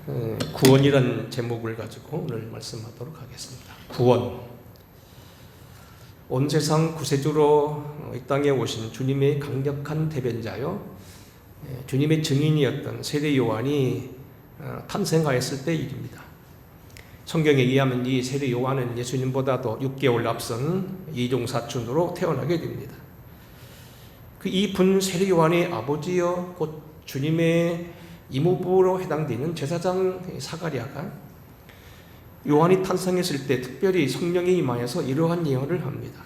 구원이란 제목을 가지고 오늘 말씀하도록 하겠습니다. 구원. 온 세상 구세주로 이 땅에 오신 주님의 강력한 대변자요, 주님의 증인이었던 세례 요한이 탄생하였을 때 일입니다. 성경에 의하면 이 세례 요한은 예수님보다도 6개월 앞선 이종사촌으로 태어나게 됩니다. 그 이분 세례 요한의 아버지여 곧 주님의 이모부로 해당되는 제사장 사가랴가 요한이 탄생했을 때 특별히 성령이 임하여서 이러한 예언을 합니다.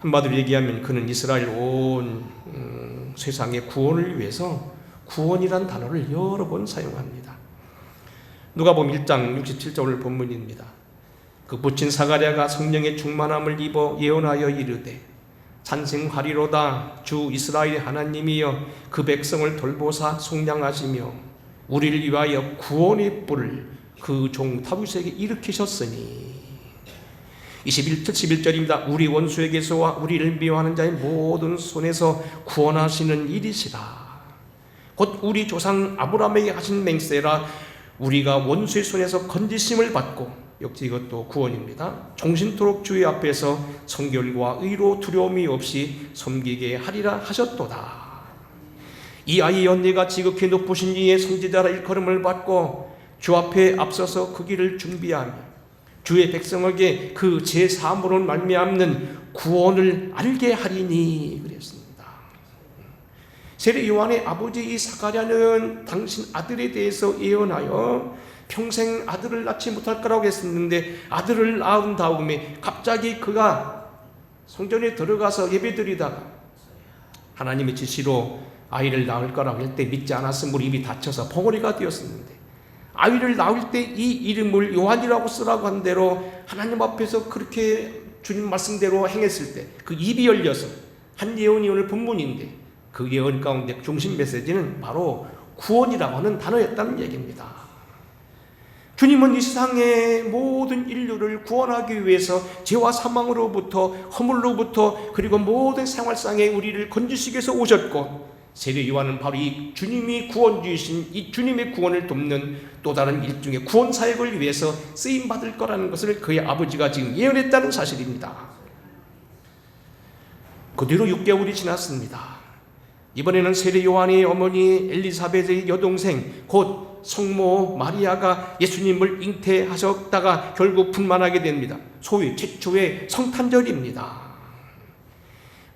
한마디로 얘기하면 그는 이스라엘 온 세상의 구원을 위해서 구원이란 단어를 여러 번 사용합니다. 누가복음 1장 67절 본문입니다. 그 붙인 사가랴가 성령의 충만함을 입어 예언하여 이르되 찬송하리로다 주 이스라엘 하나님이여 그 백성을 돌보사 속량하시며 우리를 위하여 구원의 뿔을 그 종 다윗에게 일으키셨으니 11절입니다. 우리 원수에게서와 우리를 미워하는 자의 모든 손에서 구원하시는 일이시라. 곧 우리 조상 아브라함에게 하신 맹세라. 우리가 원수의 손에서 건지심을 받고, 역시 이것도 구원입니다. 종신토록 주의 앞에서 성결과 의로 두려움이 없이 섬기게 하리라 하셨도다. 이 아이의 언니가 지극히 높으신 이의 선지자라 일컬음을 받고 주 앞에 앞서서 그 길을 준비하며 주의 백성에게 그 제 사함으로 말미암는 구원을 알게 하리니 그랬습니다. 세례 요한의 아버지 이 사가랴는 당신 아들에 대해서 예언하여 평생 아들을 낳지 못할 거라고 했었는데 아들을 낳은 다음에 갑자기 그가 성전에 들어가서 예배드리다가 하나님의 지시로 아이를 낳을 거라고 할 때 믿지 않았으므로 입이 닫혀서 벙어리가 되었었는데 아이를 낳을 때 이 이름을 요한이라고 쓰라고 한 대로 하나님 앞에서 그렇게 주님 말씀대로 행했을 때 그 입이 열려서 한 예언이 오늘 본문인데 그 예언 가운데 중심 메시지는 바로 구원이라고 하는 단어였다는 얘기입니다. 주님은 이 세상의 모든 인류를 구원하기 위해서 죄와 사망으로부터 허물로부터 그리고 모든 생활상의 우리를 건지시기 위해서 오셨고, 세례 요한은 바로 이 주님이 구원주이신 이 주님의 구원을 돕는 또 다른 일종의 구원 사역을 위해서 쓰임받을 거라는 것을 그의 아버지가 지금 예언했다는 사실입니다. 그 뒤로 6개월이 지났습니다. 이번에는 세례 요한의 어머니 엘리사벳의 여동생 곧 성모 마리아가 예수님을 잉태하셨다가 결국 분만하게 됩니다. 소위 최초의 성탄절입니다.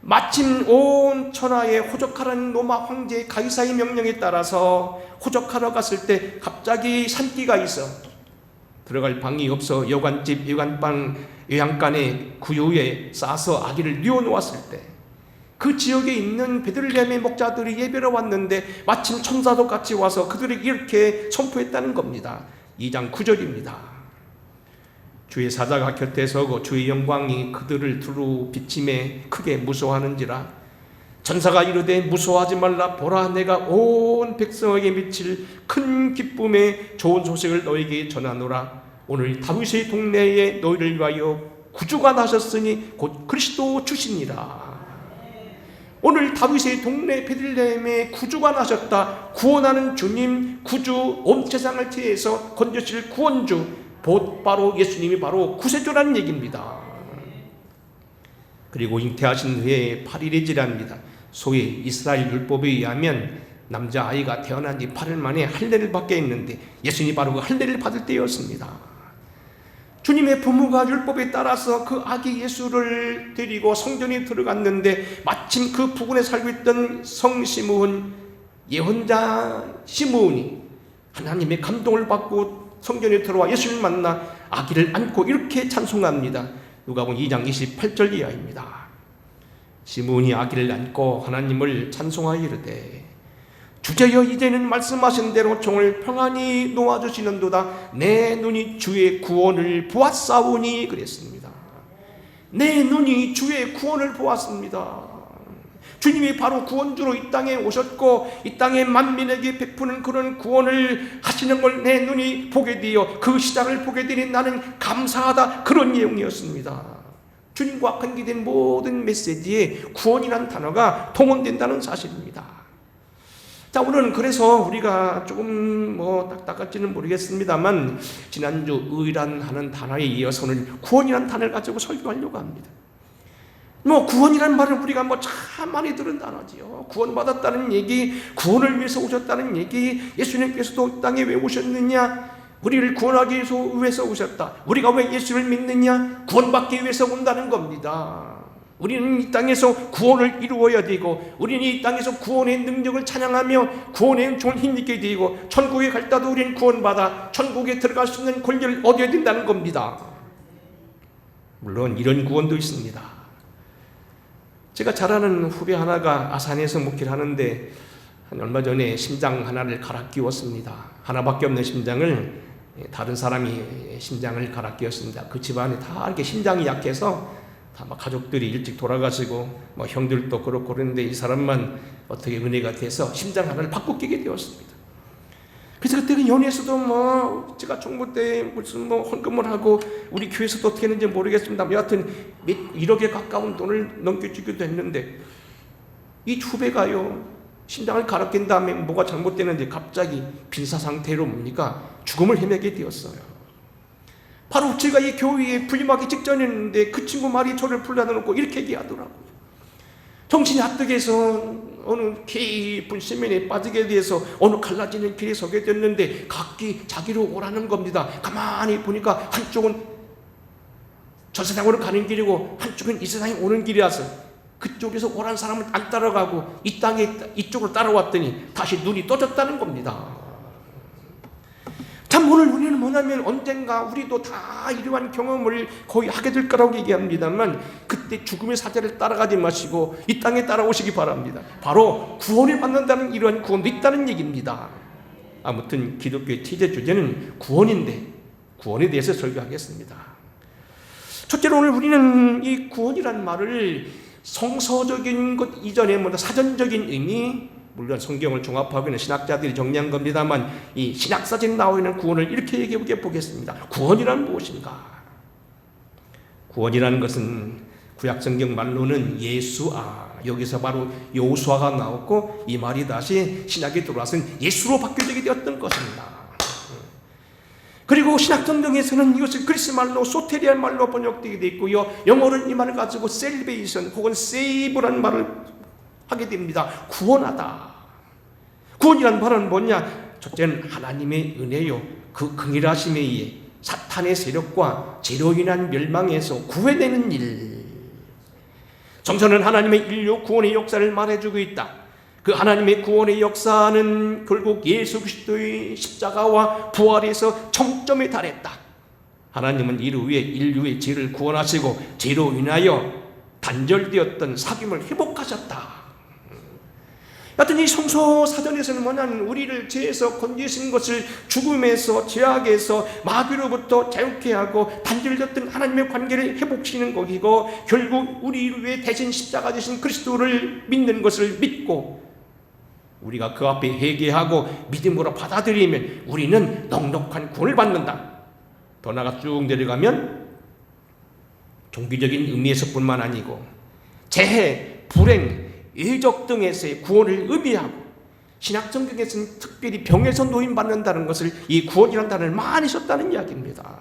마침 온 천하에 호적하라는 로마 황제의 가이사의 명령에 따라서 호적하러 갔을 때 갑자기 산기가 있어 들어갈 방이 없어 여관집 여관방 요양간에 구유에 싸서 아기를 뉘어놓았을 때 그 지역에 있는 베들레헴의 목자들이 예배로 왔는데 마침 천사도 같이 와서 그들에게 이렇게 선포했다는 겁니다. 2장 9절입니다. 주의 사자가 곁에 서고 주의 영광이 그들을 두루 비침에 크게 무서워하는지라. 천사가 이르되 무서워하지 말라. 보라 내가 온 백성에게 미칠 큰 기쁨의 좋은 소식을 너에게 전하노라. 오늘 다윗의 동네에 너희를 위하여 구주가 나셨으니 곧 그리스도 주시니라. 오늘 다윗의 동네 베들레헴에 구주가 나셨다. 구원하는 주님, 구주, 온 세상을 죄에서 건져실 구원주, 곧 바로 예수님이 바로 구세주라는 얘기입니다. 그리고 잉태하신 후에 8일이 지납니다. 소위 이스라엘 율법에 의하면 남자아이가 태어난 지 8일 만에 할례를 받게 했는데 예수님이 바로 그 할례를 받을 때였습니다. 주님의 부모가 율법에 따라서 그 아기 예수를 데리고 성전에 들어갔는데 마침 그 부근에 살고 있던 성시므온 예언자 시므온이 하나님의 감동을 받고 성전에 들어와 예수를 만나 아기를 안고 이렇게 찬송합니다. 누가복음 2장 28절 이하입니다. 시므온이 아기를 안고 하나님을 찬송하여 이르되 주제여 이제는 말씀하신 대로 종을 평안히 놓아주시는도다. 내 눈이 주의 구원을 보았사오니 그랬습니다. 내 눈이 주의 구원을 보았습니다. 주님이 바로 구원주로 이 땅에 오셨고 이 땅의 만민에게 베푸는 그런 구원을 하시는 걸 내 눈이 보게 되어 그 시작을 보게 되니 나는 감사하다. 그런 내용이었습니다. 주님과 관계된 모든 메시지에 구원이라는 단어가 동원된다는 사실입니다. 자, 오늘은 그래서 우리가 조금 딱딱할지는 모르겠습니다만 지난주 의란하는 단어에 이어서 오늘 구원이라는 단어를 가지고 설교하려고 합니다. 구원이라는 말은 우리가 참 많이 들은 단어지요. 구원받았다는 얘기, 구원을 위해서 오셨다는 얘기, 예수님께서도 이 땅에 왜 오셨느냐? 우리를 구원하기 위해서 오셨다. 우리가 왜 예수를 믿느냐? 구원받기 위해서 온다는 겁니다. 우리는 이 땅에서 구원을 이루어야 되고, 우리는 이 땅에서 구원의 능력을 찬양하며 구원의 은총을 힘입게 되고, 천국에 갈 때도 우리는 구원받아 천국에 들어갈 수 있는 권리를 얻어야 된다는 겁니다. 물론 이런 구원도 있습니다. 제가 잘 아는 후배 하나가 아산에서 목회를 하는데 얼마 전에 심장 하나를 갈아 끼웠습니다. 하나밖에 없는 심장을 다른 사람이 심장을 갈아 끼웠습니다. 그 집안에 다 이렇게 심장이 약해서 다 가족들이 일찍 돌아가시고 형들도 그렇고 그랬는데 이 사람만 어떻게 은혜가 돼서 심장 하나를 바꿔 끼게 되었습니다. 그래서 그때 그 연예에서도 제가 총무 때 무슨 헌금을 하고 우리 교회에서도 어떻게 했는지 모르겠습니다. 여하튼 몇 1억에 가까운 돈을 넘겨주기도 했는데 이 후배가요, 심장을 갈아 낀 다음에 뭐가 잘못되는지 갑자기 빈사 상태로 죽음을 헤매게 되었어요. 바로 제가 이 교회에 부임하기 직전이었는데 그 친구 말이 저를 불러놓고 이렇게 얘기하더라고요. 정신이 아득해서 어느 깊은 세면에 빠지게 돼서 어느 갈라지는 길에 서게 됐는데 각기 자기로 오라는 겁니다. 가만히 보니까 한쪽은 저 세상으로 가는 길이고 한쪽은 이 세상에 오는 길이라서 그쪽에서 오라는 사람을 안 따라가고 이 땅에 이쪽으로 따라왔더니 다시 눈이 떠졌다는 겁니다. 참 오늘 우리는 뭐냐면 언젠가 우리도 다 이러한 경험을 거의 하게 될 거라고 얘기합니다만 그때 죽음의 사자를 따라가지 마시고 이 땅에 따라오시기 바랍니다. 바로 구원을 받는다는 이러한 구원도 있다는 얘기입니다. 아무튼 기독교의 티제 주제는 구원인데 구원에 대해서 설교하겠습니다. 첫째로 오늘 우리는 이 구원이라는 말을 성서적인 것 이전에 사전적인 의미, 물론 성경을 종합하고 있는 신학자들이 정리한 겁니다만 이 신학사전에 나와 있는 구원을 이렇게 얘기해 보겠습니다. 구원이란 무엇인가? 구원이라는 것은 구약성경 말로는 예수아, 여기서 바로 여호수아가 나왔고 이 말이 다시 신약에 들어와서는 예수로 바뀌어지게 되었던 것입니다. 그리고 신약성경에서는 이것을 그리스 말로 소테리안 말로 번역되게 되어 있고요, 영어로는 이 말을 가지고 셀베이션 혹은 세이브라는 말을 하게 됩니다. 구원하다. 구원이란 말은 뭐냐? 첫째는 하나님의 은혜요, 그 긍휼하심에 의해 사탄의 세력과 죄로 인한 멸망에서 구해내는 일. 성서는 하나님의 인류 구원의 역사를 말해주고 있다. 그 하나님의 구원의 역사는 결국 예수 그리스도의 십자가와 부활에서 정점에 달했다. 하나님은 이를 위해 인류의 죄를 구원하시고 죄로 인하여 단절되었던 사귐을 회복하셨다. 여하튼 이 성서 사전에서는 뭐냐면 우리를 죄에서 건지신 것을 죽음에서 죄악에서 마귀로부터 자유케 하고 단절됐던 하나님의 관계를 회복시키는 것이고, 결국 우리를 위해 대신 십자가 되신 그리스도를 믿는 것을 믿고 우리가 그 앞에 회개하고 믿음으로 받아들이면 우리는 넉넉한 구원을 받는다. 더 나아가 쭉 내려가면 종교적인 의미에서뿐만 아니고 재해, 불행, 예적 등에서의 구원을 의미하고 신약성경에서는 특별히 병에서 노임받는다는 것을 이 구원이라는 단어를 많이 썼다는 이야기입니다.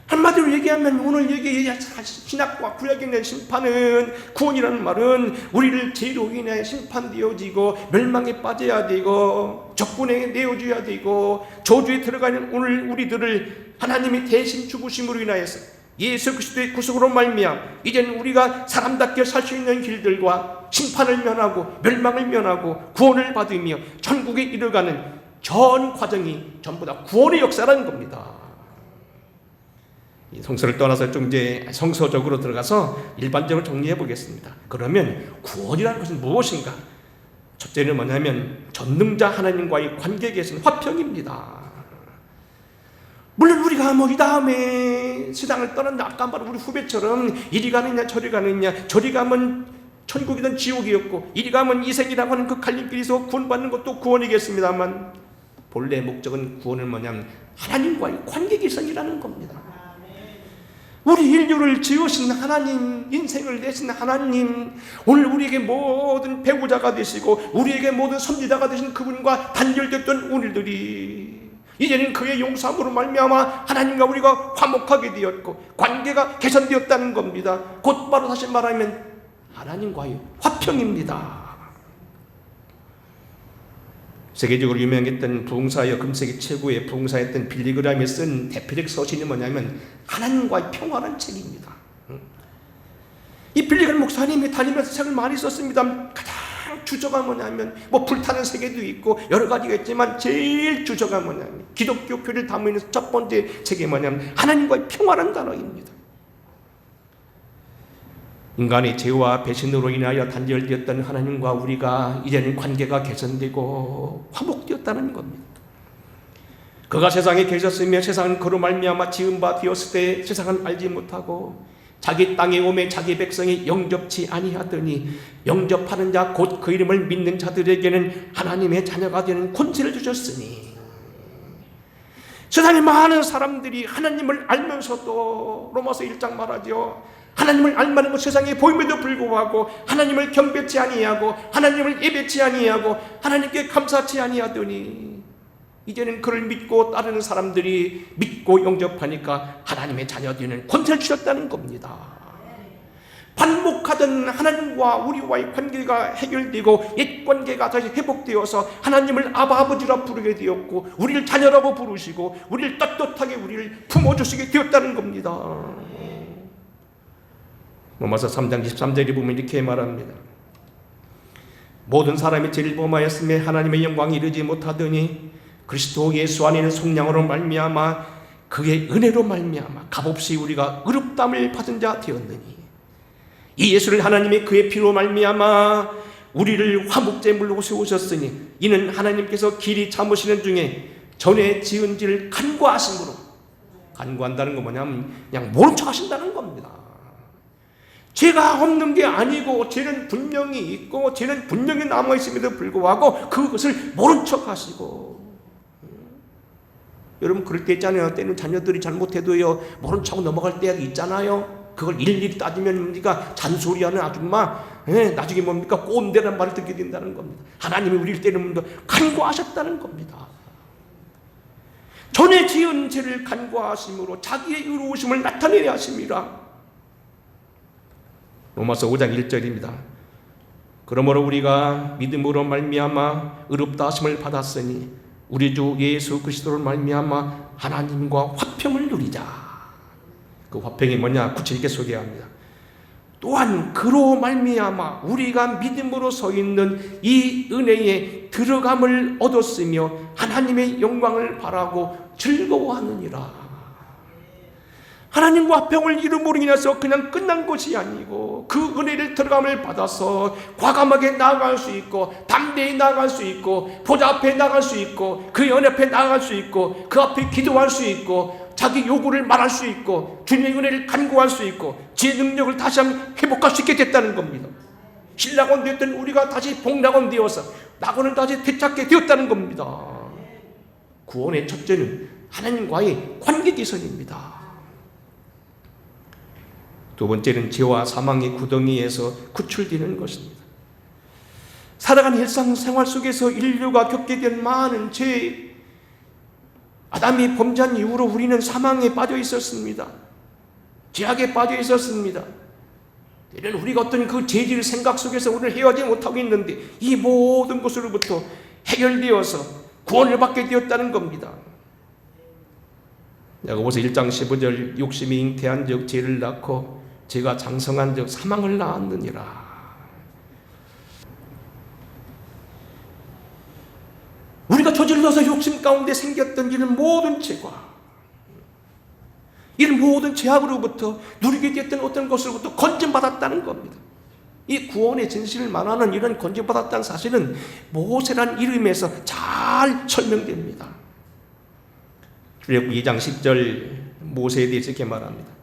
한마디로 얘기하면 오늘 얘기한 신약과 구약에 있는 심판은, 구원이라는 말은 우리를 죄로 인해 심판되어지고 멸망에 빠져야 되고 적군에 내어줘야 되고 저주에 들어가는 오늘 우리들을 하나님이 대신 죽으심으로 인하여서 예수 그리스도의 구속으로 말미암아 이제는 우리가 사람답게 살 수 있는 길들과 심판을 면하고 멸망을 면하고 구원을 받으며 천국에 이르가는 전 과정이 전부 다 구원의 역사라는 겁니다. 이 성서를 떠나서 좀 이제 성서적으로 들어가서 일반적으로 정리해 보겠습니다. 그러면 구원이라는 것은 무엇인가? 첫째는 뭐냐면 전능자 하나님과의 관계에 계신 화평입니다. 물론 우리가 이 다음에 세상을 떠난다, 아까 말한 우리 후배처럼 이리 가느냐 저리 가느냐, 저리 가면 천국이든 지옥이었고 이리 가면 이색이라고 하는 그 갈림길에서 구원받는 것도 구원이겠습니다만 본래 목적은 구원은 뭐냐면 하나님과의 관계 개선이라는 겁니다. 우리 인류를 지으신 하나님, 인생을 내신 하나님, 오늘 우리에게 모든 배우자가 되시고 우리에게 모든 선지자가 되신 그분과 단절됐던 우리들이 이제는 그의 용서함으로 말미암아 하나님과 우리가 화목하게 되었고 관계가 개선되었다는 겁니다. 곧바로 다시 말하면 하나님과의 화평입니다. 세계적으로 유명했던 부흥사여 금세기 최고의 부흥사였던 빌리그람이 쓴 대표적 서신이 뭐냐면 하나님과의 평화라는 책입니다. 이 빌리그람 목사님이 다니면서 책을 많이 썼습니다. 가장 주저가 뭐냐면 뭐 불타는 세계도 있고 여러 가지가 있지만 제일 주저가 뭐냐면 기독교 교리를 담는 첫 번째 책이 뭐냐면 하나님과의 평화라는 단어입니다. 인간의 죄와 배신으로 인하여 단절되었던 하나님과 우리가 이제는 관계가 개선되고 화목되었다는 겁니다. 그가 세상에 계셨으며 세상은 그로 말미암아 지은 바 되었을 때 세상은 알지 못하고 자기 땅에 오매 자기 백성이 영접치 아니하더니 영접하는 자 곧 그 이름을 믿는 자들에게는 하나님의 자녀가 되는 권세를 주셨으니 세상에 많은 사람들이 하나님을 알면서도 로마서 1장 말하죠. 하나님을 알만한 것 세상에 보임에도 불구하고 하나님을 경배치 아니하고 하나님을 예배치 아니하고 하나님께 감사치 아니하더니 이제는 그를 믿고 따르는 사람들이 믿고 영접하니까 하나님의 자녀되는 권세를 주셨다는 겁니다. 반복하던 하나님과 우리와의 관계가 해결되고 옛 관계가 다시 회복되어서 하나님을 아버지라 부르게 되었고 우리를 자녀라고 부르시고 우리를 떳떳하게 우리를 품어주시게 되었다는 겁니다. 로마서 3장 23절에 보면 이렇게 말합니다. 모든 사람이 죄를 범하였으며 하나님의 영광이 이르지 못하더니 그리스도 예수 안에는 속량으로 말미암아 그의 은혜로 말미암아 값없이 우리가 의롭다함을 받은 자 되었느니 이 예수를 하나님의 그의 피로 말미암아 우리를 화목제물로 세우셨으니 이는 하나님께서 길이 참으시는 중에 전에 지은 지를 간구하심으로 간구한다는 건 뭐냐면 그냥 모른 척 하신다는 겁니다. 죄가 없는 게 아니고 죄는 분명히 있고 죄는 분명히 남아있음에도 불구하고 그것을 모른 척 하시고 여러분 그럴 때 있잖아요. 때는 자녀들이 잘못해도요 모른 척 넘어갈 때가 있잖아요. 그걸 일일이 따지면 뭡니까? 잔소리하는 아줌마 나중에 뭡니까? 꼰대라는 말을 듣게 된다는 겁니다. 하나님이 우리를 때리는 분도 간구하셨다는 겁니다. 전에 지은 죄를 간구하심으로 자기의 의로우심을 나타내려 하심이라. 로마서 5장 1절입니다. 그러므로 우리가 믿음으로 말미암아 의롭다 하심을 받았으니 우리 주 예수 그리스도로 말미암아 하나님과 화평을 누리자. 그 화평이 뭐냐? 구체적으로 소개합니다. 또한 그로 말미암아 우리가 믿음으로 서 있는 이 은혜에 들어감을 얻었으며 하나님의 영광을 바라고 즐거워하느니라. 하나님과 화평을 이룸으로 인해서 그냥 끝난 것이 아니고 그 은혜를 들어감을 받아서 과감하게 나아갈 수 있고 담대히 나아갈 수 있고 보좌 앞에 나아갈 수 있고 그 연회 앞에 나아갈 수 있고 그 앞에 기도할 수 있고 자기 요구를 말할 수 있고 주님의 은혜를 간구할 수 있고 지혜 능력을 다시 한번 회복할 수 있게 됐다는 겁니다. 신락원 되었던 우리가 다시 복락원 되어서 낙원을 다시 되찾게 되었다는 겁니다. 구원의 첫째는 하나님과의 관계 개선입니다. 두 번째는 죄와 사망의 구덩이에서 구출되는 것입니다. 살아가는 일상생활 속에서 인류가 겪게 된 많은 죄, 아담이 범죄한 이후로 우리는 사망에 빠져 있었습니다. 죄악에 빠져 있었습니다. 때로는 우리가 어떤 그 죄질 생각 속에서 오늘 헤어지지 못하고 있는데 이 모든 것으로부터 해결되어서 구원을 받게 되었다는 겁니다. 야고보서 1장 15절 욕심이 잉태한 적 죄를 낳고 죄가 장성한 적 사망을 낳았느니라. 우리가 저질러서 욕심 가운데 생겼던 이런 모든 죄과 이런 모든 죄악으로부터 누리게 됐던 어떤 것으로부터 건진받았다는 겁니다. 이 구원의 진실을 말하는 이런 건진받았다는 사실은 모세라는 이름에서 잘 설명됩니다. 출애굽기 2장 10절 모세에 대해서 이렇게 말합니다.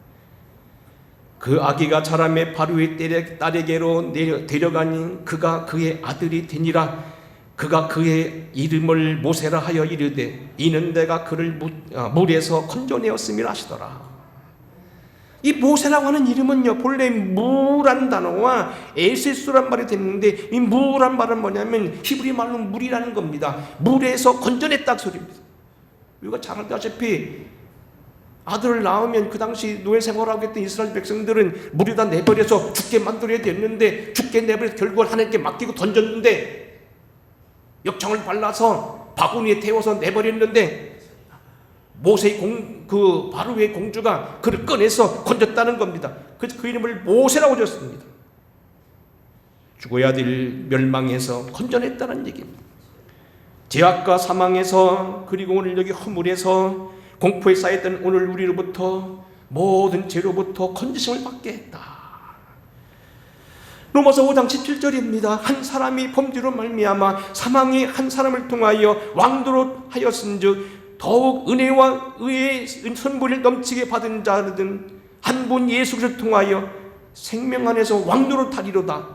그 아기가 자라매 바로의 딸에게로 데려가니 그가 그의 아들이 되니라. 그가 그의 이름을 모세라 하여 이르되 이는 내가 그를 물에서 건져내었음이라 하시더라. 이 모세라고 하는 이름은요, 본래 무란 단어와 에세스란 말이 됐는데, 이 무란 말은 뭐냐면 히브리 말로 물이라는 겁니다. 물에서 건져냈다 소리입니다. 우리가 잘 알다시피 아들을 낳으면 그 당시 노예 생활하고 했던 이스라엘 백성들은 물에다 내버려서 죽게 만들어야 됐는데, 죽게 내버려서 결국 하나님께 맡기고 던졌는데, 역청을 발라서 바구니에 태워서 내버렸는데, 모세의 바로의 공주가 그를 꺼내서 건졌다는 겁니다. 그래서 그 이름을 모세라고 줬습니다. 죽어야 될 멸망에서 건져냈다는 얘기입니다. 죄악과 사망에서, 그리고 오늘 여기 허물에서, 공포에 쌓였던 오늘 우리로부터 모든 죄로부터 건지심을 받게 했다. 로마서 5장 17절입니다. 한 사람이 범죄로 말미암아 사망이 한 사람을 통하여 왕도로 하였은즉 더욱 은혜와 의의 선물을 넘치게 받은 자들은 한 분 예수 그리스도를 통하여 생명 안에서 왕도로 타리로다.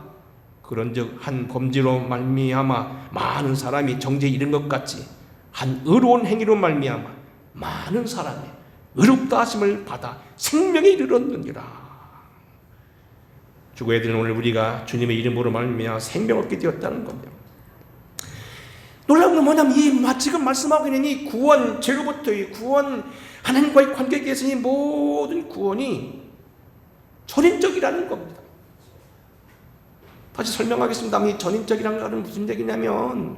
그런즉 한 범죄로 말미암아 많은 사람이 정죄에 이른 것 같이 한 의로운 행위로 말미암아 많은 사람이 의롭다 하심을 받아 생명에 이르렀느니라. 죽어야 되는 오늘 우리가 주님의 이름으로 말미암아 생명 얻게 되었다는 겁니다. 놀라운 건 뭐냐면 지금 말씀하고 있는 이 구원, 죄로부터의 구원, 하나님과의 관계에서 이 모든 구원이 전인적이라는 겁니다. 다시 설명하겠습니다. 이 전인적이라는 것은 무슨 얘기냐면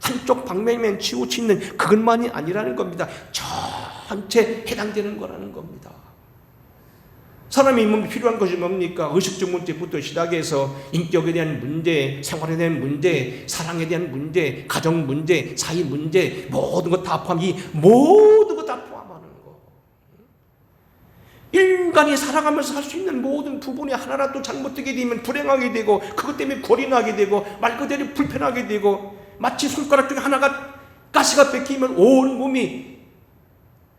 한쪽 방면만 치우치는 그것만이 아니라는 겁니다. 전체 해당되는 거라는 겁니다. 사람이 필요한 것이 뭡니까? 의식적 문제부터 시작해서 인격에 대한 문제, 생활에 대한 문제, 사랑에 대한 문제, 가정 문제, 사회 문제, 모든 것 다 포함, 이 모든 것 다 포함하는 거. 인간이 살아가면서 할 수 있는 모든 부분이 하나라도 잘못되게 되면 불행하게 되고, 그것 때문에 골이 나게 되고, 말 그대로 불편하게 되고, 마치 손가락 중에 하나가 가시가 뺏기면 온 몸이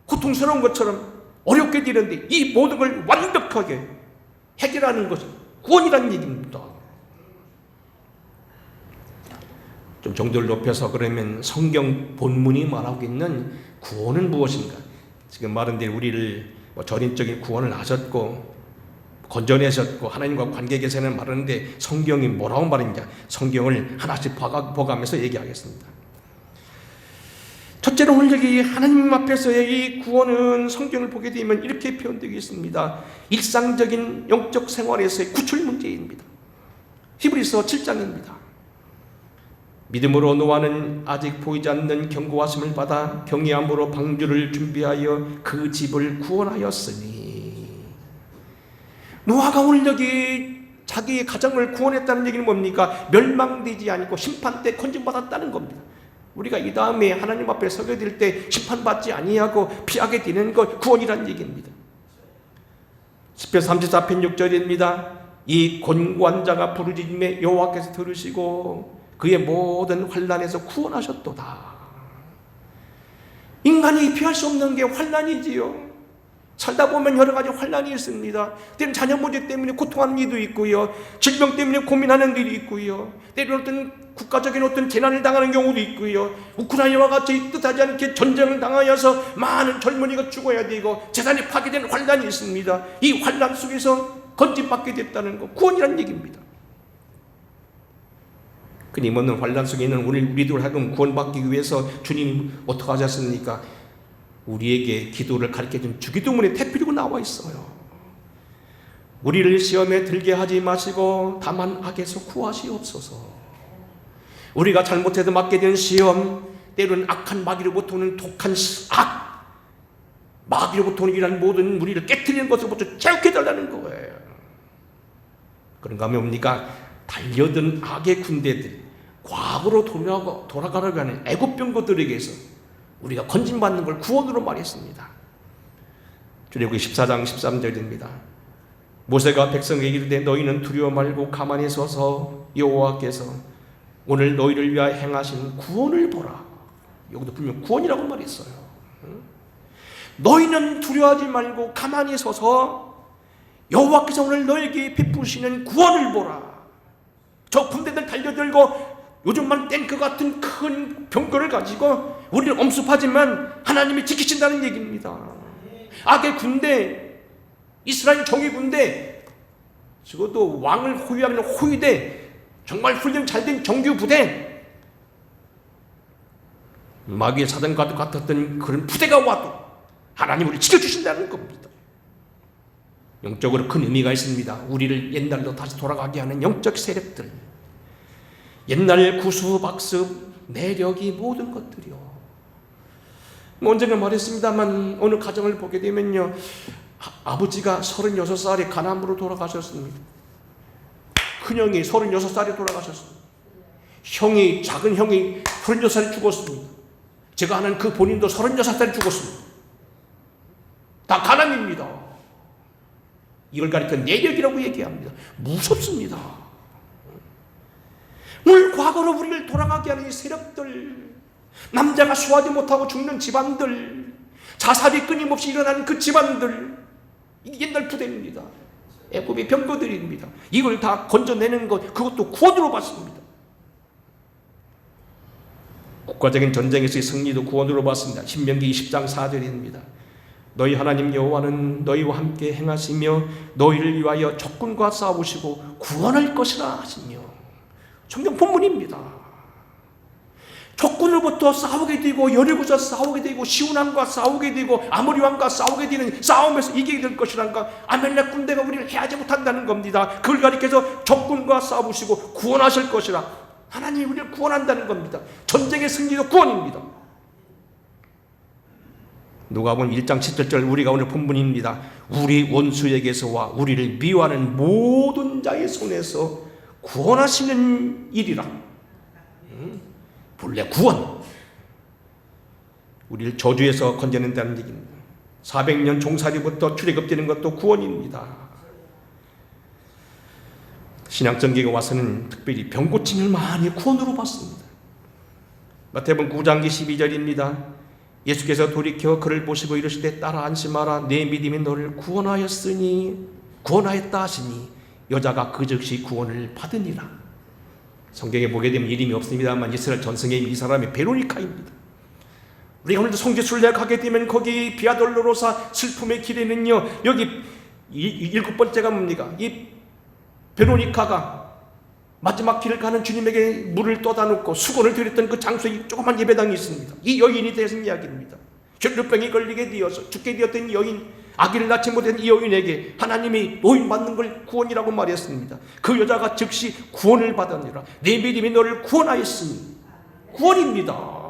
고통스러운 것처럼 어렵게 되는데, 이 모든 걸 완벽하게 해결하는 것은 구원이라는 얘기입니다. 좀 정도를 높여서 그러면 성경 본문이 말하고 있는 구원은 무엇인가? 지금 말한 대로 우리를 전인적인 구원을 하셨고 건져내셨고 하나님과 관계 개선을 말하는데, 성경이 뭐라고 말했냐? 성경을 하나씩 보가면서 얘기하겠습니다. 첫째로 오늘 여기 하나님 앞에서의 이 구원은 성경을 보게 되면 이렇게 표현되어 있습니다. 일상적인 영적 생활에서의 구출 문제입니다. 히브리서 7장입니다. 믿음으로 노아는 아직 보이지 않는 경고하심을 받아 경외함으로 방주를 준비하여 그 집을 구원하였으니. 노아가 오늘 여기 자기의 가정을 구원했다는 얘기는 뭡니까? 멸망되지 않고 심판 때 건진받았다는 겁니다. 우리가 이 다음에 하나님 앞에 서게 될 때 심판받지 아니하고 피하게 되는 것, 구원이라는 얘기입니다. 시편 34편 6절입니다. 이 곤고한 자가 부르짖음에 여호와께서 들으시고 그의 모든 환난에서 구원하셨도다. 인간이 피할 수 없는 게 환난이지요. 살다 보면 여러 가지 환난이 있습니다. 때로는 자녀 문제 때문에 고통하는 일도 있고요, 질병 때문에 고민하는 일이 있고요, 때로는 어떤 국가적인 어떤 재난을 당하는 경우도 있고요, 우크라이나와 같이 뜻하지 않게 전쟁을 당하여서 많은 젊은이가 죽어야 되고 재산이 파괴되는 환난이 있습니다. 이 환난 속에서 건진받게 됐다는 것, 구원이라는 얘기입니다. 끊임없는 환난 속에 있는 우리들 하여금 구원받기 위해서 주님이 어떻게 하셨습니까? 우리에게 기도를 가르쳐준 주기도문에 태필이고 나와 있어요. 우리를 시험에 들게 하지 마시고 다만 악에서 구하시옵소서. 우리가 잘못해서 맞게 된 시험, 때로는 악한 마귀로부터 오는 독한 마귀로부터 오는 이런 모든 우리를 깨트리는 것으로부터 제어해달라는 거예요. 그런가 하면 뭡니까? 달려든 악의 군대들, 과거로 돌아가려고 하는 애국병거들에게서 우리가 건진받는 걸 구원으로 말했습니다. 출애굽기 14장 13절입니다. 모세가 백성에게 이르되 너희는 두려워 말고 가만히 서서 여호와께서 오늘 너희를 위하여 행하신 구원을 보라. 여기도 분명 구원이라고 말했어요. 너희는 두려워하지 말고 가만히 서서 여호와께서 오늘 너에게 베푸시는 구원을 보라. 저 군대들 달려들고 요즘만 탱크 같은 큰 병거를 가지고 우리는 엄습하지만 하나님이 지키신다는 얘기입니다. 악의 군대, 이스라엘 정예군대, 적어도 왕을 호위하는 호위대, 정말 훈련 잘된 정규 부대, 마귀의 사단과도 같았던 그런 부대가 와도 하나님 우리를 지켜주신다는 겁니다. 영적으로 큰 의미가 있습니다. 우리를 옛날로 다시 돌아가게 하는 영적 세력들, 옛날 구수박습, 매력이 모든 것들이요. 언젠가 말했습니다만 어느 가정을 보게 되면요, 아버지가 36살에 간암으로 돌아가셨습니다. 큰형이 36살에 돌아가셨습니다. 작은 형이 36살에 죽었습니다. 제가 아는 그 본인도 36살에 죽었습니다. 다 간암입니다. 이걸 가리켜 내력이라고 얘기합니다. 무섭습니다. 오늘 과거로 우리를 돌아가게 하는 이 세력들, 남자가 수하지 못하고 죽는 집안들, 자살이 끊임없이 일어나는 그 집안들, 이게 옛날 부대입니다. 애굽의 병거들입니다. 이걸 다 건져내는 것, 그것도 구원으로 받습니다. 국가적인 전쟁에서의 승리도 구원으로 받습니다. 신명기 20장 4절입니다. 너희 하나님 여호와는 너희와 함께 행하시며 너희를 위하여 적군과 싸우시고 구원할 것이라 하시며, 성경 본문입니다. 적군으로부터 싸우게 되고, 여리고서 싸우게 되고, 시온왕과 싸우게 되고, 아모리 왕과 싸우게 되는 싸움에서 이기게 될 것이란가. 아멜렉 군대가 우리를 해하지 못한다는 겁니다. 그걸 가리켜서 적군과 싸우시고 구원하실 것이라. 하나님이 우리를 구원한다는 겁니다. 전쟁의 승리도 구원입니다. 누가복음 1장 17절, 우리가 오늘 본문입니다. 우리 원수에게서와 우리를 미워하는 모든 자의 손에서 구원하시는 일이라. 본래 구원, 우리를 저주에서 건져낸다는 얘기입니다. 400년 종살이부터 출애굽되는 것도 구원입니다. 신약전개가 와서는 특별히 병고침을 많이 구원으로 받습니다. 마태복음 9장 12절입니다. 예수께서 돌이켜 그를 보시고 이르시되 따라 안심하라, 내 믿음이 너를 구원하였다 하시니 여자가 그 즉시 구원을 받으니라. 성경에 보게 되면 이름이 없습니다만 이스라엘 전성의 이 사람이 베로니카입니다. 우리가 오늘도 성지순례 가게 되면 거기 비아돌로로사 슬픔의 길에는요, 여기 7번째가 뭡니까? 이 베로니카가 마지막 길을 가는 주님에게 물을 떠다 놓고 수건을 드렸던 그 장소에 조그만 예배당이 있습니다. 이 여인이 대해서 이야기입니다. 혈루병이 걸리게 되어서 죽게 되었던 여인, 아기를 낳지 못한 이 여인에게 하나님이 노인 받는 걸 구원이라고 말했습니다. 그 여자가 즉시 구원을 받았느라. 내 믿음이 너를 구원하였으니. 구원입니다.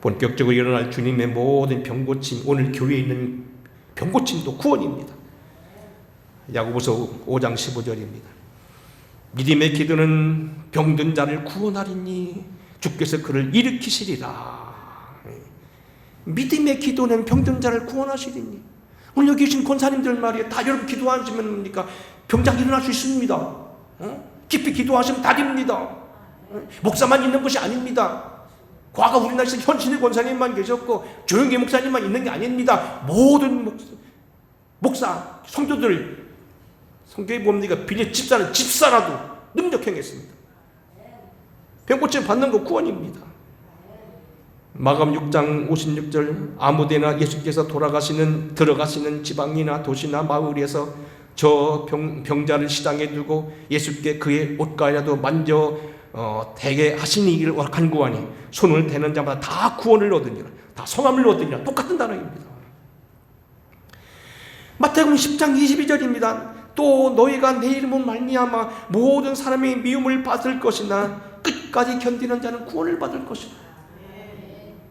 본격적으로 일어날 주님의 모든 병고침, 오늘 교회에 있는 병고침도 구원입니다. 야고보서 5장 15절입니다. 믿음의 기도는 병든 자를 구원하리니 주께서 그를 일으키시리라. 믿음의 기도는 병든 자를 구원하시리니. 오늘 여기 계신 권사님들 말이에요. 다 여러분 기도하시면 뭡니까? 병장 일어날 수 있습니다. 깊이 기도하시면 답입니다. 목사만 있는 것이 아닙니다. 과거 우리나라에서 현신의 권사님만 계셨고 조영기 목사님만 있는 게 아닙니다. 모든 목사, 성도들, 성경에 뭡니까? 비례 집사라도 능력 행했습니다. 병고침 받는 거 구원입니다. 마가음 6장 56절, 아무데나 예수께서 들어가시는 지방이나 도시나 마을에서 저 병자를 시장에 두고 예수께 그의 옷가라도 만져 대게 하시니 이를 간구하니 손을 대는 자마다 다 구원을 얻으니라. 다 성함을 얻으니라. 똑같은 단어입니다. 마태복음 10장 22절입니다. 또 너희가 내 이름으로 말미암아 모든 사람이 미움을 받을 것이나 끝까지 견디는 자는 구원을 받을 것이다.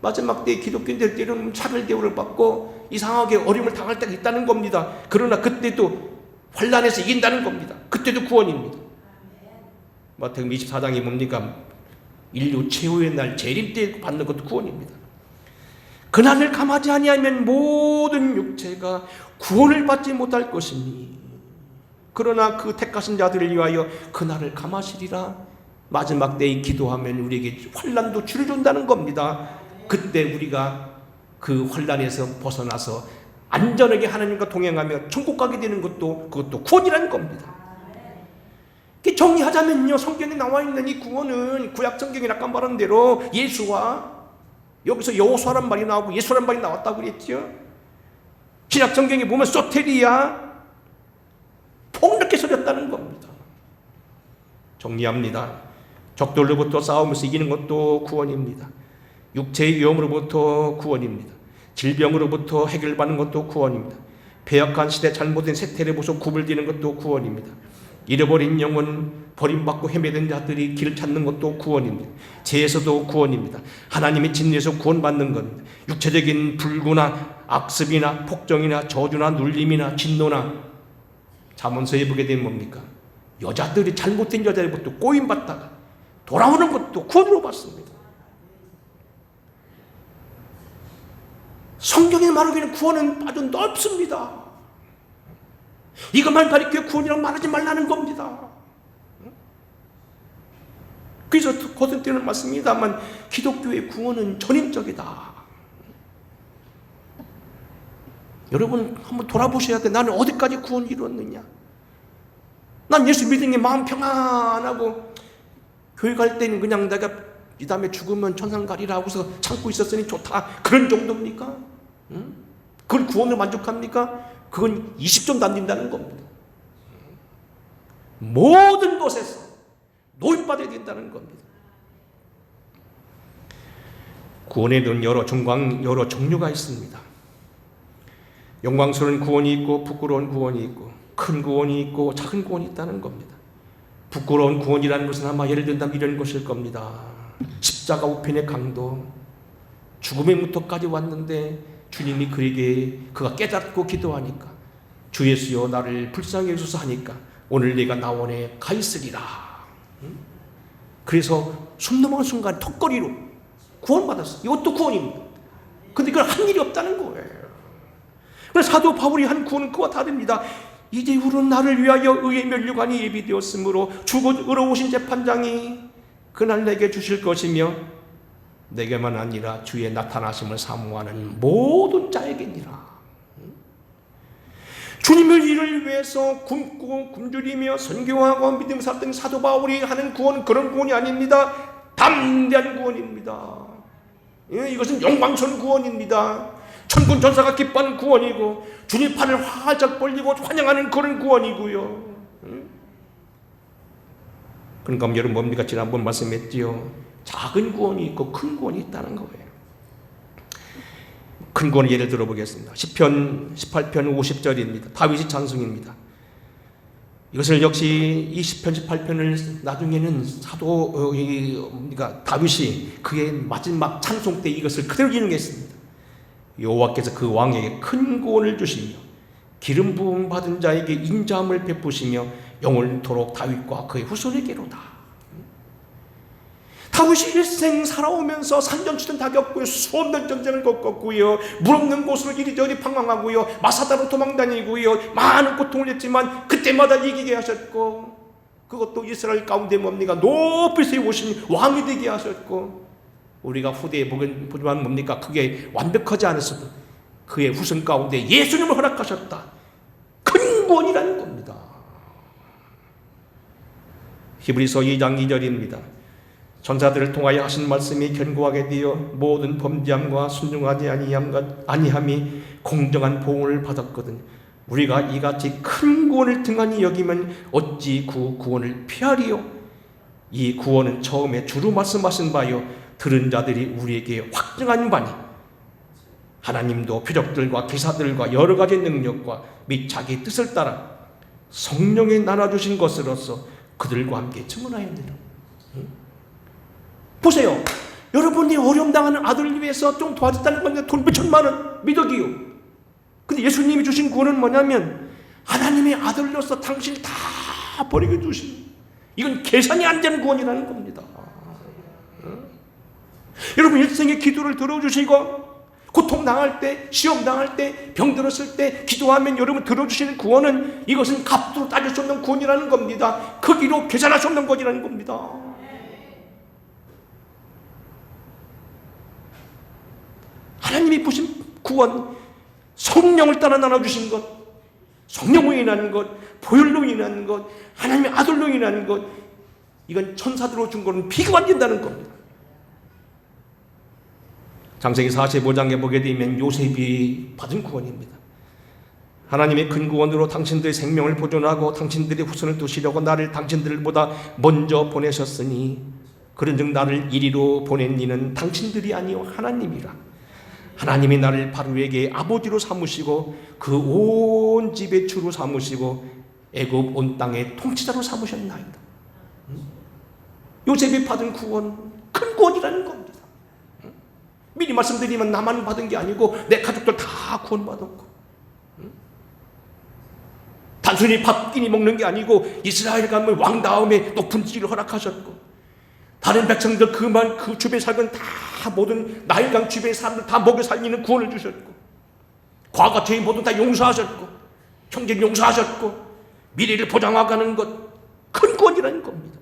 마지막 때 기독교인들 때로는 차별 대우를 받고 이상하게 어려움을 당할 때가 있다는 겁니다. 그러나 그때도 환난에서 이긴다는 겁니다. 그때도 구원입니다. 마태복음 24장이 뭡니까? 인류 최후의 날 재림 때 받는 것도 구원입니다. 그날을 감하지 아니하면 모든 육체가 구원을 받지 못할 것이니 그러나 그 택하신 자들을 위하여 그날을 감하시리라. 마지막 때에 기도하면 우리에게 환난도 줄여준다는 겁니다. 그때 우리가 그 환난에서 벗어나서 안전하게 하나님과 동행하며 천국 가게 되는 그것도 구원이라는 겁니다. 정리하자면요, 성경에 나와 있는 이 구원은 구약 성경에 아까 말한 대로 예수와 여기서 여호수아란 말이 나오고 예수란 말이 나왔다고 그랬죠. 신약 성경에 보면 소테리아 폭력에 서렸다는 겁니다. 정리합니다. 적들로부터 싸우면서 이기는 것도 구원입니다. 육체의 위험으로부터 구원입니다. 질병으로부터 해결받는 것도 구원입니다. 배역한 시대 잘못된 세태를 보서 구불되는 것도 구원입니다. 잃어버린 영혼, 버림받고 헤매던 자들이 길을 찾는 것도 구원입니다. 죄에서도 구원입니다. 하나님의 진리에서 구원받는 겁니다. 육체적인 불구나 악습이나 폭정이나 저주나 눌림이나 진노나 잠언서에 보게 되면 뭡니까? 여자들이 잘못된 여자들부터 꼬임받다가 돌아오는 것도 구원으로 받습니다. 성경에 말하기는 구원은 아주 넓습니다. 이것만 가리켜 구원이라고 말하지 말라는 겁니다. 그래서 거듭 때는 맞습니다만 기독교의 구원은 전인적이다. 여러분 한번 돌아보셔야 돼. 나는 어디까지 구원을 이루었느냐? 난 예수 믿는 게 마음 평안하고 교회 갈 때는 그냥 내가 이 다음에 죽으면 천상 가리라 하고서 참고 있었으니 좋다. 그런 정도입니까? 그걸 구원을 만족합니까? 그건 20점도 안 된다는 겁니다. 모든 것에서 노임받아야 된다는 겁니다. 구원에는 여러 종류가 있습니다. 영광스러운 구원이 있고 부끄러운 구원이 있고 큰 구원이 있고 작은 구원이 있다는 겁니다. 부끄러운 구원이라는 것은 아마 예를 든다면 이런 것일 겁니다. 십자가 우편의 강도, 죽음의 무토까지 왔는데 주님이 그가 깨닫고 기도하니까 주 예수여 나를 불쌍히 여기소서 하니까 오늘 내가 나원에 가 있으리라. 그래서 숨 넘어간 순간 턱걸이로 구원받았어요. 이것도 구원입니다. 근데 그걸 한 일이 없다는 거예요. 그래서 사도 바울이 한 구원은 그와 다릅니다. 이제 이후로는 나를 위하여 의의 면류관이 예비되었으므로 주곧 의로우신 재판장이 그날 내게 주실 것이며 내게만 아니라 주의 나타나심을 사모하는 모든 자에게니라. 주님의 일을 위해서 굶고 굶주리며 선교하고 믿음 살던 사도 바울이 하는 구원은 그런 구원이 아닙니다. 담대한 구원입니다. 이것은 영광스러운 구원입니다. 천군 전사가 기뻐하는 구원이고 주님 팔을 활짝 벌리고 환영하는 그런 구원이고요. 그러니까 여러분 뭡니까? 지난번 말씀했지요. 작은 구원이 있고 큰 구원이 있다는 거예요. 큰 구원 예를 들어보겠습니다. 시편 18편 50절입니다. 다윗의 찬송입니다. 이것을 역시 이 시편 18편을 나중에는 다윗이 그의 마지막 찬송 때 이것을 그대로 인용했습니다. 여호와께서 그 왕에게 큰 구원을 주시며 기름 부음 받은 자에게 인자함을 베푸시며 영원토록 다윗과 그의 후손에게로다. 다윗이 일생 살아오면서 산전수전 다 겪고요, 수없는 전쟁을 겪었고요, 물 없는 곳으로 이리저리 방황하고요, 마사다로 도망다니고요, 많은 고통을 했지만 그때마다 이기게 하셨고, 그것도 이스라엘 가운데 뭡니까? 높이 세우신 왕이 되게 하셨고, 우리가 후대에 보지만 뭡니까? 그게 완벽하지 않았어도 그의 후손 가운데 예수님을 허락하셨다. 큰 구원이라는 겁니다. 히브리서 2장 2절입니다. 전사들을 통하여 하신 말씀이 견고하게 되어 모든 범죄함과 순종하지 아니함이 공정한 보응을 받았거든. 우리가 이같이 큰 구원을 등한히 여기면 어찌 그 구원을 피하리요? 이 구원은 처음에 주로 말씀하신 바요 들은 자들이 우리에게 확증한 바니 하나님도 표적들과 기사들과 여러 가지 능력과 및 자기 뜻을 따라 성령에 나눠주신 것으로서 그들과 함께 증언하였느니라. 보세요. 여러분이 어려움 당하는 아들을 위해서 좀 도와줬다는 건데 돈 몇천만 원 미덕이요. 근데 예수님이 주신 구원은 뭐냐면 하나님의 아들로서 당신을 다 버리게 주신, 이건 계산이 안 되는 구원이라는 겁니다. 여러분 일생의 기도를 들어주시고 고통 당할 때, 시험 당할 때, 병 들었을 때 기도하면 여러분 들어주시는 구원은 이것은 값으로 따질 수 없는 구원이라는 겁니다. 크기로 계산할 수 없는 구원이라는 겁니다. 하나님이 부신 구원, 성령을 따라 나눠주신 것, 성령으로 인한 것, 보혈로 인한 것, 하나님의 아들로 인한 것, 이건 천사들로 준 것은 비교가 안 된다는 겁니다. 창세기 45장에 보게 되면 요셉이 받은 구원입니다. 하나님의 큰 구원으로 당신들의 생명을 보존하고 당신들의 후손을 두시려고 나를 당신들보다 먼저 보내셨으니 그런즉 나를 이리로 보낸 이는 당신들이 아니요 하나님이라. 하나님이 나를 바로에게 아버지로 삼으시고 그 온 집의 주로 삼으시고 애굽 온 땅의 통치자로 삼으셨나이다. 요셉이 받은 구원, 큰 구원이라는 겁니다. 미리 말씀드리면 나만 받은 게 아니고 내 가족들 다 구원받았고, 단순히 밥 끼니 먹는 게 아니고 이스라엘 가면 왕 다음에 높은 지위를 허락하셨고, 다른 백성들 그 주변에 살던 다 모든 나일강 주변의 사람들 다 먹여 살리는 구원을 주셨고, 과거 죄인 모두 다 용서하셨고, 형제 용서하셨고, 미래를 보장하가는 것, 큰 구원이라는 겁니다.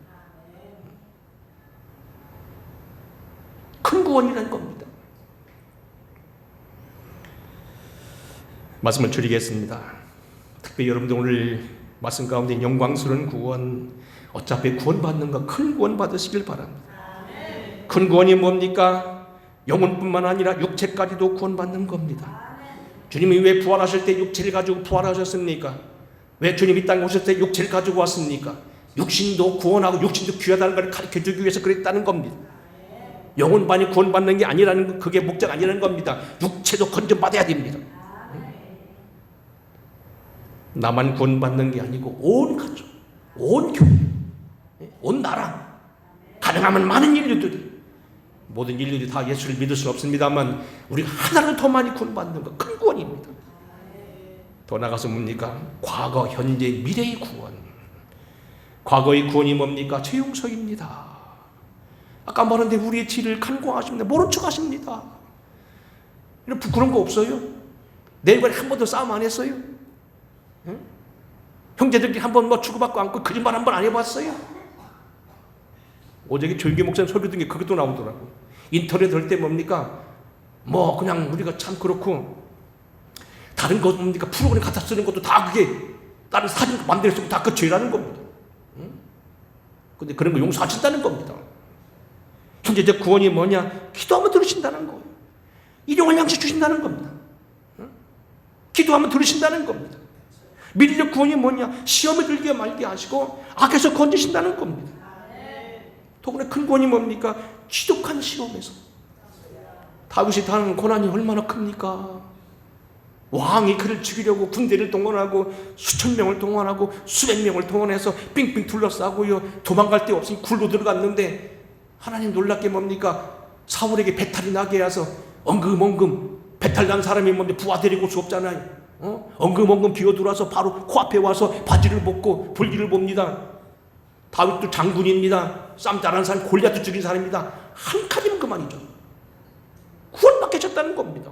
큰 구원이라는 겁니다. 말씀을 드리겠습니다. 특별히 여러분들 오늘 말씀 가운데 영광스러운 구원, 어차피 구원받는 거 큰 구원 받으시길 바랍니다. 큰 구원이 뭡니까? 영혼뿐만 아니라 육체까지도 구원받는 겁니다. 주님이 왜 부활하실 때 육체를 가지고 부활하셨습니까? 왜 주님 이 땅에 오실 때 육체를 가지고 왔습니까? 육신도 구원하고 육신도 귀하다는 걸 가르쳐주기 위해서 그랬다는 겁니다. 영혼만이 구원받는 게 아니라는 거, 그게 목적 아니라는 겁니다. 육체도 건전받아야 됩니다. 나만 구원받는 게 아니고 온 가족, 온 교회, 온 나라, 가능하면 많은 인류들이, 모든 인류들이 다 예수를 믿을 수는 없습니다만 우리가 하나라도 더 많이 구원받는 거 큰 구원입니다. 더 나가서 뭡니까? 과거, 현재, 미래의 구원. 과거의 구원이 뭡니까? 죄 용서입니다. 아까 말했는데 우리의 죄를 간구하십니다. 모른 척 하십니다. 이런 부끄러운 거 없어요? 내일과는 한 번도 싸움 안 했어요? 응? 형제들끼리 한 번 뭐 주고받고 안고 거짓말 한 번 안 해봤어요? 어저께 조용기 목사님 설교 등에 그것도 나오더라고. 인터넷 할 때 뭡니까? 뭐 그냥 우리가 참 그렇고 다른 거 뭡니까? 프로그램 갖다 쓰는 것도 다 그게 다른 사진 만들어서 다 그 죄라는 겁니다. 응? 근데 그런 거 용서하신다는 겁니다. 현재적 구원이 뭐냐? 기도하면 들으신다는 거예요. 일용할 양식 주신다는 겁니다. 응? 기도하면 들으신다는 겁니다. 미래적 구원이 뭐냐? 시험에 들게 말게 하시고 악에서 건지신다는 겁니다. 더구나 큰 구원이 뭡니까? 지독한 시험에서. 다윗이 당한 고난이 얼마나 큽니까? 왕이 그를 죽이려고 군대를 동원하고 수천 명을 동원하고 수백 명을 동원해서 빙빙 둘러싸고요, 도망갈 데 없으니 굴로 들어갔는데 하나님 놀랍게 뭡니까? 사울에게 배탈이 나게 해서 엉금엉금, 배탈 난 사람이 뭔데 부하들이고 수 없잖아요. 엉금엉금 기어들어와서 바로 코앞에 와서 바지를 벗고 볼일을 봅니다. 다윗도 장군입니다. 싸움 잘하는 사람, 골리앗도 죽인 사람입니다. 한 칼이면 그만이죠. 구원받게 졌다는 겁니다.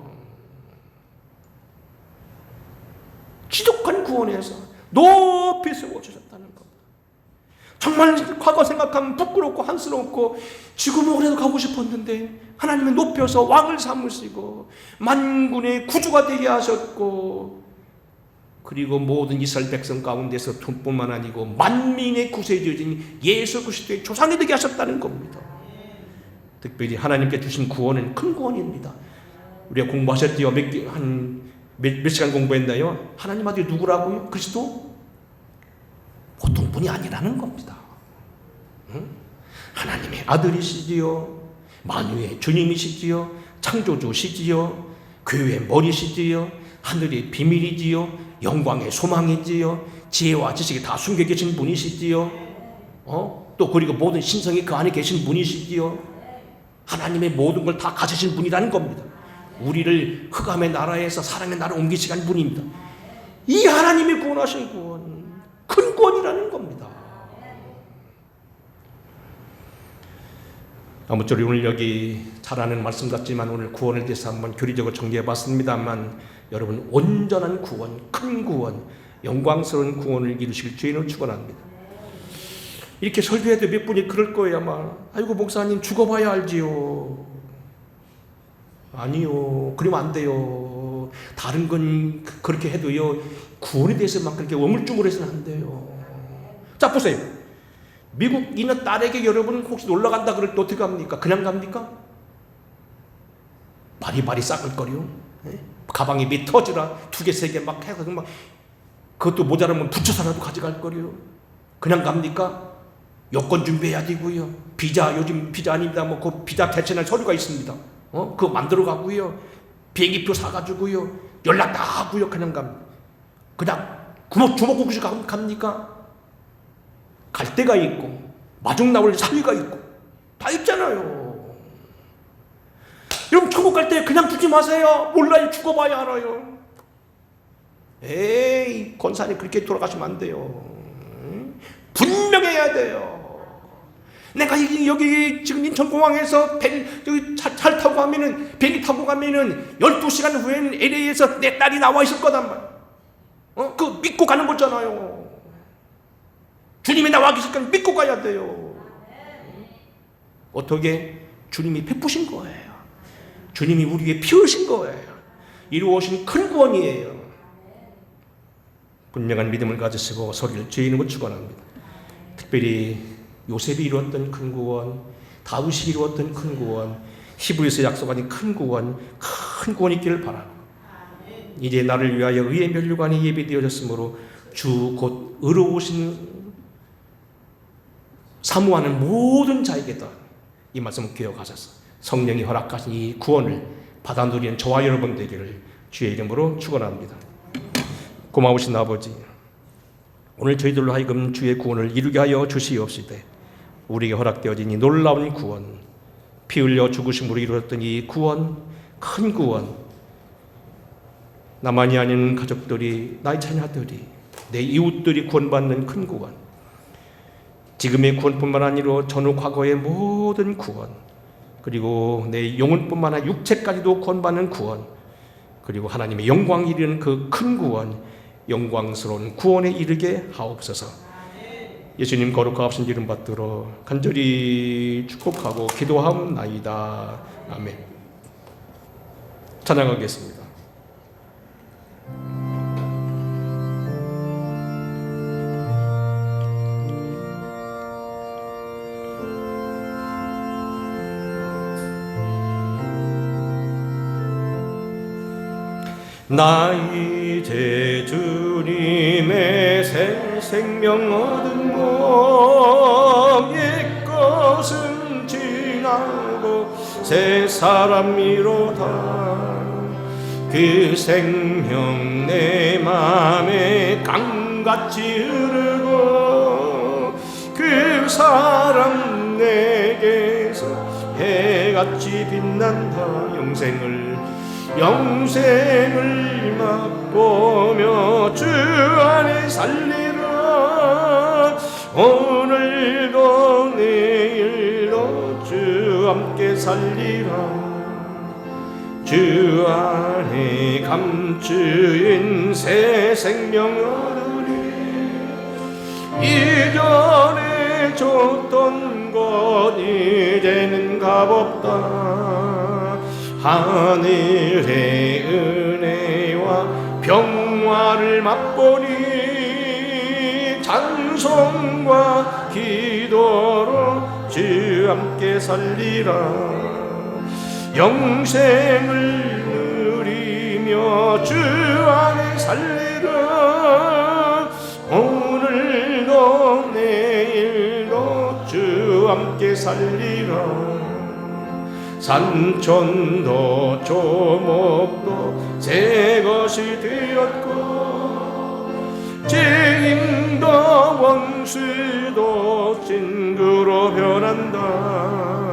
지독한 구원에서 높이 세워주셨다는 겁니다. 정말 과거 생각하면 부끄럽고 한스럽고 지구목으로 가고 싶었는데 하나님은 높여서 왕을 삼으시고 만군의 구주가 되게 하셨고, 그리고 모든 이스라엘 백성 가운데서 뿐만 아니고 만민의 구세주인 예수 그리스도의 조상이 되게 하셨다는 겁니다. 특별히 하나님께 주신 구원은 큰 구원입니다. 우리가 공부하셨지요? 몇 시간 공부했나요? 하나님 아들이 누구라고요? 그리스도? 보통 분이 아니라는 겁니다. 응? 하나님의 아들이시지요, 만유의 주님이시지요, 창조주시지요, 교회의 머리시지요, 하늘의 비밀이지요, 영광의 소망이지요, 지혜와 지식이 다 숨겨 계신 분이시지요, 또 그리고 모든 신성이 그 안에 계신 분이시지요. 하나님의 모든 걸 다 가지신 분이라는 겁니다. 우리를 흑암의 나라에서 사랑의 나라로 옮기시간 분입니다. 이 하나님이 구원하신 구원, 큰 구원이라는 겁니다. 아무쪼록 오늘 여기 잘 아는 말씀 같지만 오늘 구원에 대해서 한번 교리적으로 정리해 봤습니다만, 여러분 온전한 구원, 큰 구원, 영광스러운 구원을 이루실 주인을 축원합니다. 이렇게 설교해도 몇 분이 그럴 거예요 아마. 아이고 목사님 죽어봐야 알지요. 아니요, 그러면 안 돼요. 다른 건 그렇게 해도요, 구원에 대해서만 그렇게 어물쭈물해서는 안 돼요. 자 보세요. 미국 있는 딸에게 여러분 혹시 놀러 간다 그럴 때 어떻게 합니까? 그냥 갑니까? 바리바리 싹을거려. 가방에 밑 터지라 2개 3개 막 해서 막 그것도 모자라면 붙여서라도 가져갈 거려. 그냥 갑니까? 여권 준비해야 되고요. 비자, 요즘 비자 아닙니다. 뭐 그 비자 대체할 서류가 있습니다. 그거 만들어 가고요. 비행기표 사가지고요. 연락 다 하고요. 그냥 갑니다. 그냥 주먹구구시 갑니까? 갈 데가 있고 마중 나올 사위가 있고 다 있잖아요. 여러분 천국 갈 때 그냥 두지 마세요. 몰라요. 죽어봐야 알아요. 에이, 권사님 그렇게 돌아가시면 안 돼요. 분명해야 돼요. 내가 여기 지금 인천공항에서 잘 타고 가면은, 비행기 타고 가면은 12시간 후에는 LA에서 내 딸이 나와 있을 거단 말이야. 그거 믿고 가는 거잖아요. 주님이 나와 계시니까 믿고 가야 돼요. 어떻게? 주님이 베푸신 거예요. 주님이 우리에게 피 흘리신 거예요. 이루어진 큰 구원이에요. 분명한 믿음을 가지시고 소리를 주의 이름으로 축원합니다. 특별히 요셉이 이루었던 큰 구원, 다윗이 이루었던 큰 구원, 히브리서 약속하는 큰 구원이 있기를 바라고, 이제 나를 위하여 의의 면류관이 예비되어졌으므로 주 곧 의로우신 사모하는 모든 자에게다 이 말씀을 기억하셔서 성령이 허락하신 이 구원을 받아 누리는 저와 여러분 되기를 주의 이름으로 축원합니다. 고마우신 아버지, 오늘 저희들로 하여금 주의 구원을 이루게 하여 주시옵시되 우리에게 허락되어진 이 놀라운 구원, 피 흘려 죽으심으로 이루어졌던 이 구원, 큰 구원, 나만이 아닌 가족들이, 나의 자녀들이, 내 이웃들이 구원받는 큰 구원, 지금의 구원뿐만 아니라 전후 과거의 모든 구원, 그리고 내 영혼뿐만 아니라 육체까지도 구원받는 구원, 그리고 하나님의 영광이 이르는 그 큰 구원, 영광스러운 구원에 이르게 하옵소서. 예수님 거룩하신 이름 받들어 간절히 축복하고 기도하옵나이다. 아멘. 찬양하겠습니다. 나 이제 주님의 새 생명 얻은 몸, 옛것은 지나고 새 사람이로다. 그 생명 내 맘에 강같이 흐르고 그 사람 내게서 해같이 빛난다. 영생을 맛보며 주 안에 살리라. 오늘도 내일도 주 함께 살리라. 주 안에 감추인 새 생명 얻으리. 이전에 줬던 것 이제는 값없다. 하늘의 은혜와 평화를 맛보니 찬송과 기도로 주 함께 살리라. 영생을 누리며 주 안에 살리라. 오늘도 내일도 주 함께 살리라. 산천도 조목도 새 것이 되었고 죄인도 원수도 친구로 변한다.